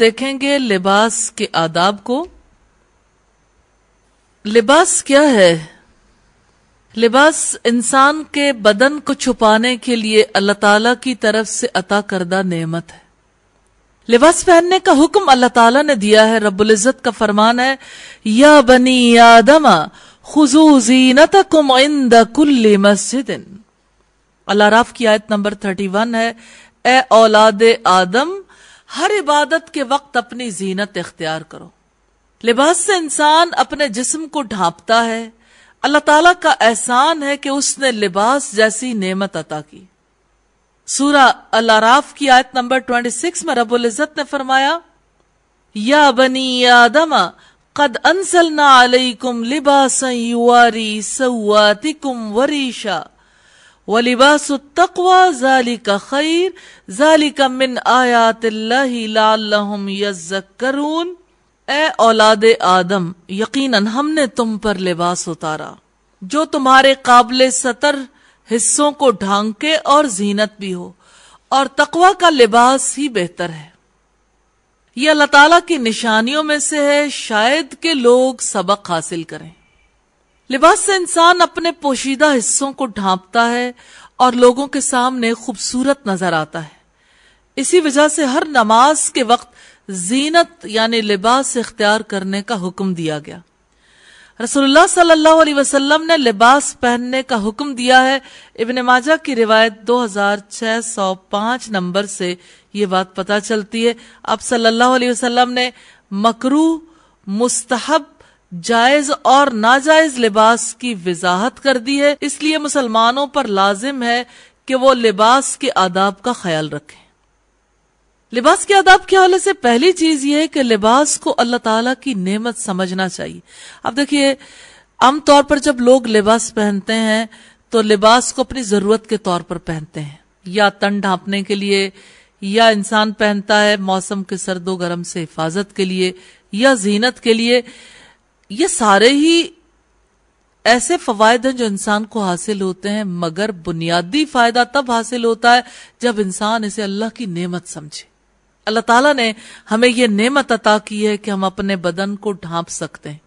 دیکھیں گے لباس کے آداب کو۔ لباس کیا ہے؟ لباس انسان کے بدن کو چھپانے کے لیے اللہ تعالی کی طرف سے عطا کردہ نعمت ہے۔ لباس پہننے کا حکم اللہ تعالیٰ نے دیا ہے۔ رب العزت کا فرمان ہے، یا بنی آدم خذوا زینتکم عند کل مسجد۔ الاعراف کی آیت نمبر 31 ہے، اے اولاد آدم ہر عبادت کے وقت اپنی زینت اختیار کرو۔ لباس سے انسان اپنے جسم کو ڈھانپتا ہے۔ اللہ تعالیٰ کا احسان ہے کہ اس نے لباس جیسی نعمت عطا کی۔ سورہ الاعراف کی آیت نمبر 26 میں رب العزت نے فرمایا، یا بنی آدم قد انزلنا علیکم لباسا یواری سواتکم وریشا وَلِبَاسُ التَّقْوَى ذَلِكَ خَيْرٌ ذَلِكَ مِنْ آیَاتِ اللَّهِ لَعَلَّهُمْ يَذَّكَّرُونَ۔ اے اولاد آدم، یقیناً ہم نے تم پر لباس اتارا جو تمہارے قابل ستر حصوں کو ڈھانکے اور زینت بھی ہو، اور تقوی کا لباس ہی بہتر ہے۔ یہ اللہ تعالیٰ کی نشانیوں میں سے ہے، شاید کہ لوگ سبق حاصل کریں۔ لباس سے انسان اپنے پوشیدہ حصوں کو ڈھانپتا ہے اور لوگوں کے سامنے خوبصورت نظر آتا ہے۔ اسی وجہ سے ہر نماز کے وقت زینت یعنی لباس اختیار کرنے کا حکم دیا گیا۔ رسول اللہ صلی اللہ علیہ وسلم نے لباس پہننے کا حکم دیا ہے۔ ابن ماجہ کی روایت 2605 نمبر سے یہ بات پتہ چلتی ہے، آپ صلی اللہ علیہ وسلم نے مکروہ، مستحب، جائز اور ناجائز لباس کی وضاحت کر دی ہے۔ اس لیے مسلمانوں پر لازم ہے کہ وہ لباس کے آداب کا خیال رکھیں۔ لباس کے آداب کے حوالے سے پہلی چیز یہ ہے کہ لباس کو اللہ تعالیٰ کی نعمت سمجھنا چاہیے۔ اب دیکھیے، عام طور پر جب لوگ لباس پہنتے ہیں تو لباس کو اپنی ضرورت کے طور پر پہنتے ہیں، یا تن ڈھانپنے کے لیے، یا انسان پہنتا ہے موسم کے سرد و گرم سے حفاظت کے لیے، یا زینت کے لیے۔ یہ سارے ہی ایسے فوائد ہیں جو انسان کو حاصل ہوتے ہیں، مگر بنیادی فائدہ تب حاصل ہوتا ہے جب انسان اسے اللہ کی نعمت سمجھے۔ اللہ تعالیٰ نے ہمیں یہ نعمت عطا کی ہے کہ ہم اپنے بدن کو ڈھانپ سکتے ہیں۔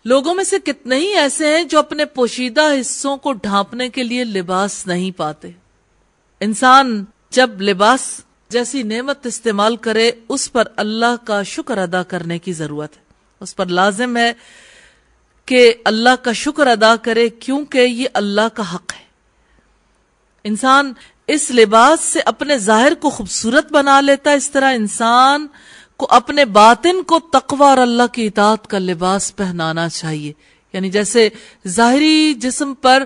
لوگوں میں سے کتنے ہی ایسے ہیں جو اپنے پوشیدہ حصوں کو ڈھانپنے کے لیے لباس نہیں پاتے۔ انسان جب لباس جیسی نعمت استعمال کرے، اس پر اللہ کا شکر ادا کرنے کی ضرورت ہے۔ اس پر لازم ہے کہ اللہ کا شکر ادا کرے، کیونکہ یہ اللہ کا حق ہے۔ انسان اس لباس سے اپنے ظاہر کو خوبصورت بنا لیتا ہے۔ اس طرح انسان کو اپنے باطن کو تقوی اور اللہ کی اطاعت کا لباس پہنانا چاہیے۔ یعنی جیسے ظاہری جسم پر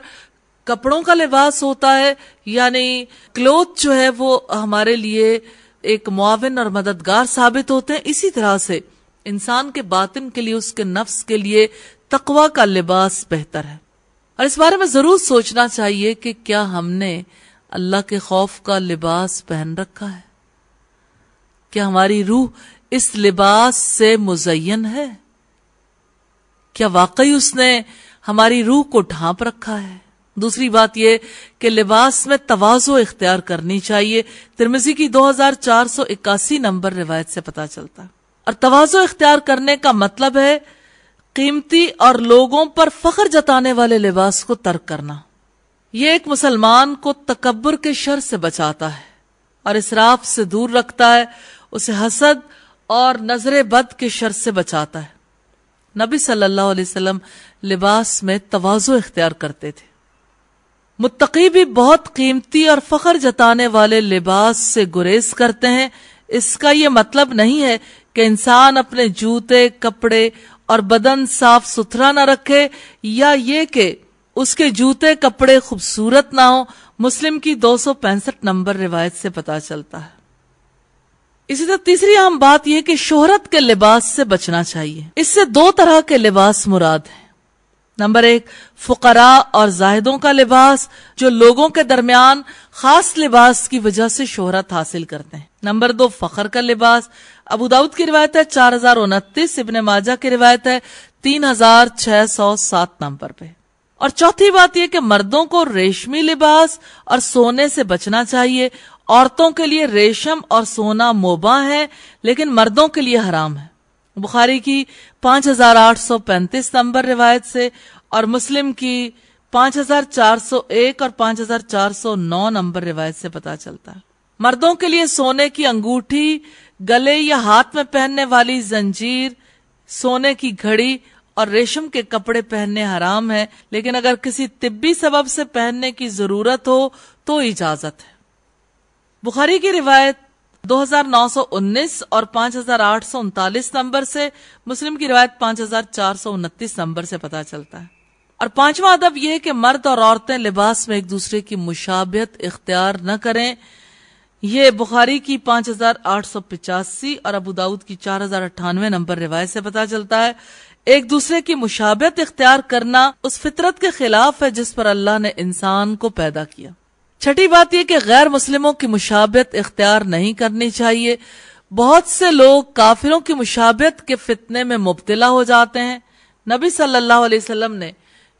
کپڑوں کا لباس ہوتا ہے، یعنی کلوتھ جو ہے وہ ہمارے لیے ایک معاون اور مددگار ثابت ہوتے ہیں، اسی طرح سے انسان کے باطن کے لیے، اس کے نفس کے لیے تقوی کا لباس بہتر ہے۔ اور اس بارے میں ضرور سوچنا چاہیے کہ کیا ہم نے اللہ کے خوف کا لباس پہن رکھا ہے؟ کیا ہماری روح اس لباس سے مزین ہے؟ کیا واقعی اس نے ہماری روح کو ڈھانپ رکھا ہے؟ دوسری بات یہ کہ لباس میں تواضع اختیار کرنی چاہیے۔ ترمذی کی 2481 نمبر روایت سے پتہ چلتا ہے۔ اور تواضع اختیار کرنے کا مطلب ہے قیمتی اور لوگوں پر فخر جتانے والے لباس کو ترک کرنا۔ یہ ایک مسلمان کو تکبر کے شر سے بچاتا ہے اور اسراف سے دور رکھتا ہے، اسے حسد اور نظر بد کے شر سے بچاتا ہے۔ نبی صلی اللہ علیہ وسلم لباس میں تواضع اختیار کرتے تھے۔ متقی بھی بہت قیمتی اور فخر جتانے والے لباس سے گریز کرتے ہیں۔ اس کا یہ مطلب نہیں ہے کہ انسان اپنے جوتے، کپڑے اور بدن صاف ستھرا نہ رکھے، یا یہ کہ اس کے جوتے کپڑے خوبصورت نہ ہوں۔ مسلم کی 265 نمبر روایت سے پتہ چلتا ہے۔ اسی طرح تیسری اہم بات یہ کہ شہرت کے لباس سے بچنا چاہیے۔ اس سے دو طرح کے لباس مراد ہیں۔ نمبر 1 فقراء اور زاہدوں کا لباس، جو لوگوں کے درمیان خاص لباس کی وجہ سے شہرت حاصل کرتے ہیں۔ نمبر 2 فخر کا لباس، ابو داؤد کی روایت ہے 4029، ابن ماجہ کی روایت ہے 3607 نمبر پہ۔ اور چوتھی بات یہ کہ مردوں کو ریشمی لباس اور سونے سے بچنا چاہیے، عورتوں کے لیے ریشم اور سونا مباح ہے لیکن مردوں کے لیے حرام ہے۔ بخاری کی 5835 نمبر روایت سے اور مسلم کی 5401 اور 5409 نمبر روایت سے پتا چلتا ہے۔ مردوں کے لیے سونے کی انگوٹھی، گلے یا ہاتھ میں پہننے والی زنجیر، سونے کی گھڑی اور ریشم کے کپڑے پہننے حرام ہے، لیکن اگر کسی طبی سبب سے پہننے کی ضرورت ہو تو اجازت ہے۔ بخاری کی روایت 2919 اور 5839 نمبر سے، مسلم کی روایت 5429 نمبر سے پتا چلتا ہے۔ اور پانچواں ادب یہ ہے کہ مرد اور عورتیں لباس میں ایک دوسرے کی مشابہت اختیار نہ کریں۔ یہ بخاری کی 5885 اور ابو داؤد کی 4098 نمبر روایت سے پتا چلتا ہے۔ ایک دوسرے کی مشابہت اختیار کرنا اس فطرت کے خلاف ہے جس پر اللہ نے انسان کو پیدا کیا۔ چھٹی بات یہ کہ غیر مسلموں کی مشابہت اختیار نہیں کرنی چاہیے۔ بہت سے لوگ کافروں کی مشابہت کے فتنے میں مبتلا ہو جاتے ہیں۔ نبی صلی اللہ علیہ وسلم نے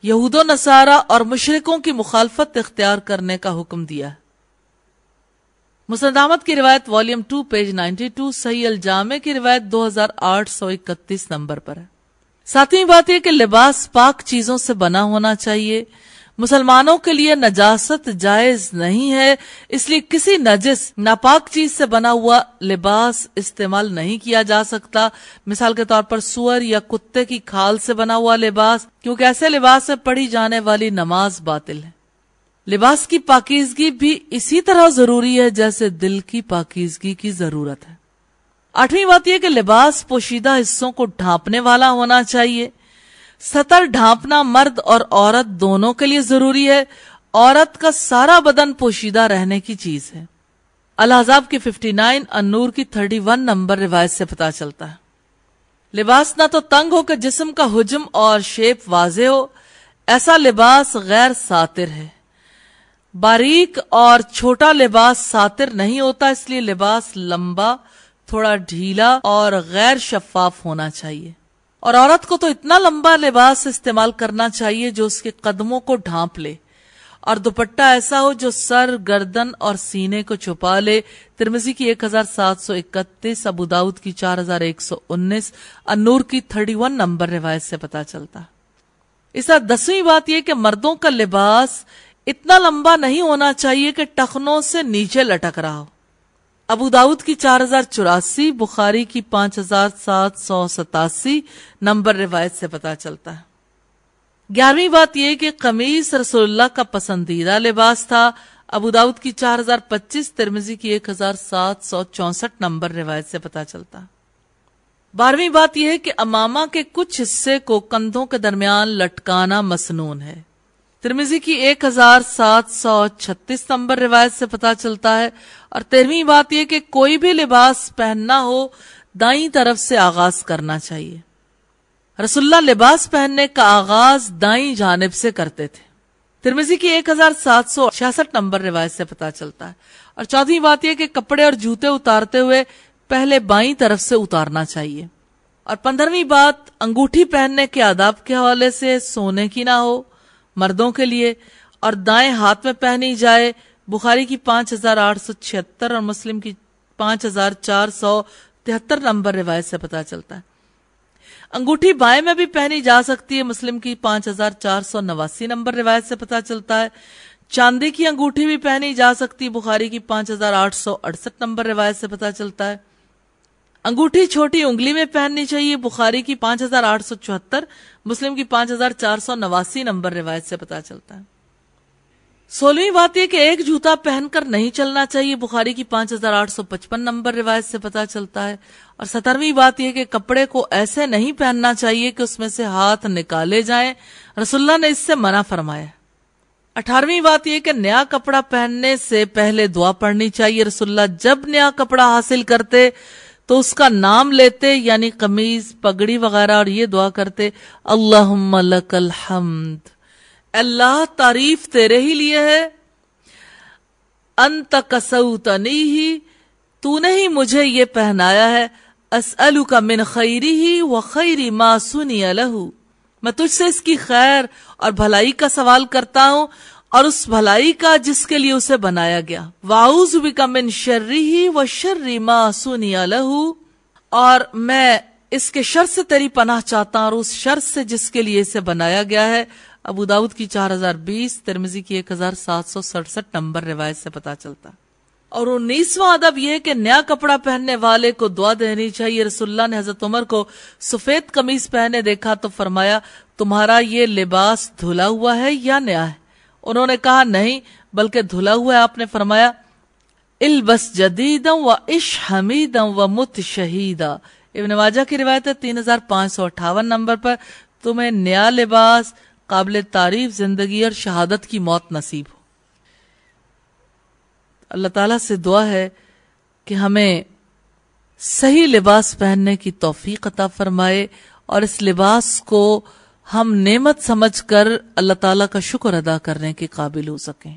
یہود و نصارہ اور مشرکوں کی مخالفت اختیار کرنے کا حکم دیا ہے۔ مسند احمد کی روایت والیوم 2 پیج 92، صحیح الجامع کی روایت 2831 نمبر پر ہے۔ ساتویں بات یہ کہ لباس پاک چیزوں سے بنا ہونا چاہیے۔ مسلمانوں کے لیے نجاست جائز نہیں ہے، اس لیے کسی نجس ناپاک چیز سے بنا ہوا لباس استعمال نہیں کیا جا سکتا۔ مثال کے طور پر سور یا کتے کی کھال سے بنا ہوا لباس، کیونکہ ایسے لباس میں پڑھی جانے والی نماز باطل ہے۔ لباس کی پاکیزگی بھی اسی طرح ضروری ہے جیسے دل کی پاکیزگی کی ضرورت ہے۔ آٹھویں بات یہ کہ لباس پوشیدہ حصوں کو ڈھانپنے والا ہونا چاہیے۔ ستر ڈھانپنا مرد اور عورت دونوں کے لیے ضروری ہے۔ عورت کا سارا بدن پوشیدہ رہنے کی چیز ہے۔ الاحزاب کی 59، النور کی 31 نمبر روایت سے پتا چلتا ہے۔ لباس نہ تو تنگ ہو کہ جسم کا حجم اور شیپ واضح ہو، ایسا لباس غیر ساتر ہے۔ باریک اور چھوٹا لباس ساتر نہیں ہوتا، اس لیے لباس لمبا، تھوڑا ڈھیلا اور غیر شفاف ہونا چاہیے۔ اور عورت کو تو اتنا لمبا لباس استعمال کرنا چاہیے جو اس کے قدموں کو ڈھانپ لے، اور دوپٹہ ایسا ہو جو سر، گردن اور سینے کو چھپا لے۔ ترمذی کی 1731، ابو داؤد کی 4119، النور کی 31 نمبر روایت سے پتا چلتا۔ اس طرح 10ویں بات یہ کہ مردوں کا لباس اتنا لمبا نہیں ہونا چاہیے کہ ٹخنوں سے نیچے لٹک رہا ہو۔ ابو داؤد کی 4084، بخاری کی 5787 نمبر روایت سے پتا چلتا ہے۔ 11ویں بات یہ کہ قمیص رسول اللہ کا پسندیدہ لباس تھا۔ ابو داؤد کی 4025، ترمذی کی 1764 نمبر روایت سے پتا چلتا ہے۔ 12ویں بات یہ ہے کہ امامہ کے کچھ حصے کو کندھوں کے درمیان لٹکانا مسنون ہے۔ ترمذی کی 1736 نمبر روایت سے پتا چلتا ہے۔ اور 13ویں بات یہ کہ کوئی بھی لباس پہننا ہو دائیں طرف سے آغاز کرنا چاہیے۔ رسول اللہ لباس پہننے کا آغاز دائیں جانب سے کرتے تھے۔ ترمذی کی 1766 نمبر روایت سے پتا چلتا ہے۔ اور 14ویں بات یہ کہ کپڑے اور جوتے اتارتے ہوئے پہلے بائیں طرف سے اتارنا چاہیے۔ اور 15ویں بات انگوٹھی پہننے کے آداب کے حوالے سے سونے کی نہ ہو مردوں کے لیے، اور دائیں ہاتھ میں پہنی جائے۔ بخاری کی 5876 اور مسلم کی 5473 نمبر روایت سے پتا چلتا ہے۔ انگوٹھی بائیں میں بھی پہنی جا سکتی ہے، مسلم کی 5489 نمبر روایت سے پتا چلتا ہے۔ چاندی کی انگوٹھی بھی پہنی جا سکتی ہے، بخاری کی 5868 نمبر روایت سے پتا چلتا ہے۔ انگوٹھی چھوٹی انگلی میں پہننی چاہیے، بخاری کی 5874، مسلم کی 5489 نمبر روایت سے پتا چلتا ہے۔ 16ویں بات یہ کہ ایک جوتا پہن کر نہیں چلنا چاہیے، بخاری کی 5855 نمبر روایت سے پتا چلتا ہے۔ اور 17ویں بات یہ کہ کپڑے کو ایسے نہیں پہننا چاہیے کہ اس میں سے ہاتھ نکالے جائیں، رسول اللہ نے اس سے منع فرمایا۔ 18ویں بات یہ کہ نیا کپڑا پہننے سے پہلے دعا پڑھنی چاہیے، رسول اللہ جب نیا کپڑا حاصل کرتے تو اس کا نام لیتے، یعنی قمیض، پگڑی وغیرہ، اور یہ دعا کرتے، اللہم لک الحمد، اللہ تعریف تیرے ہی لیے ہے، انت کسوتنیہ، تو نے ہی مجھے یہ پہنایا ہے، اسألک من خیرہ وخیر ما صنع لہ، میں تجھ سے اس کی خیر اور بھلائی کا سوال کرتا ہوں اور اس بھلائی کا جس کے لیے اسے بنایا گیا. وَأَعُوذُ بِكَ مِن شَرِّهِ وَشَرِّ مَا صُنِعَ لَهُ، اور میں اس کے شر سے تیری پناہ چاہتا ہوں اور اس شر سے جس کے لیے اسے بنایا گیا ہے. ابو داؤد کی 4020، ترمذی کی 1767 نمبر روایت سے پتا چلتا. اور 19واں ادب یہ کہ نیا کپڑا پہننے والے کو دعا دینی چاہیے. رسول اللہ نے حضرت عمر کو سفید قمیص پہنے دیکھا تو فرمایا تمہارا یہ لباس دھلا ہوا ہے یا نیا ہے؟ انہوں نے کہا نہیں بلکہ دھلا ہوا ہے. آپ نے فرمایا البس جدیدا وعش حمیدا ومت شہیدا. ابن ماجہ کی روایت ہے 3558 نمبر پر. تمہیں نیا لباس، قابل تعریف زندگی اور شہادت کی موت نصیب ہو. اللہ تعالیٰ سے دعا ہے کہ ہمیں صحیح لباس پہننے کی توفیق عطا فرمائے اور اس لباس کو ہم نعمت سمجھ کر اللہ تعالیٰ کا شکر ادا کرنے کے قابل ہو سکیں.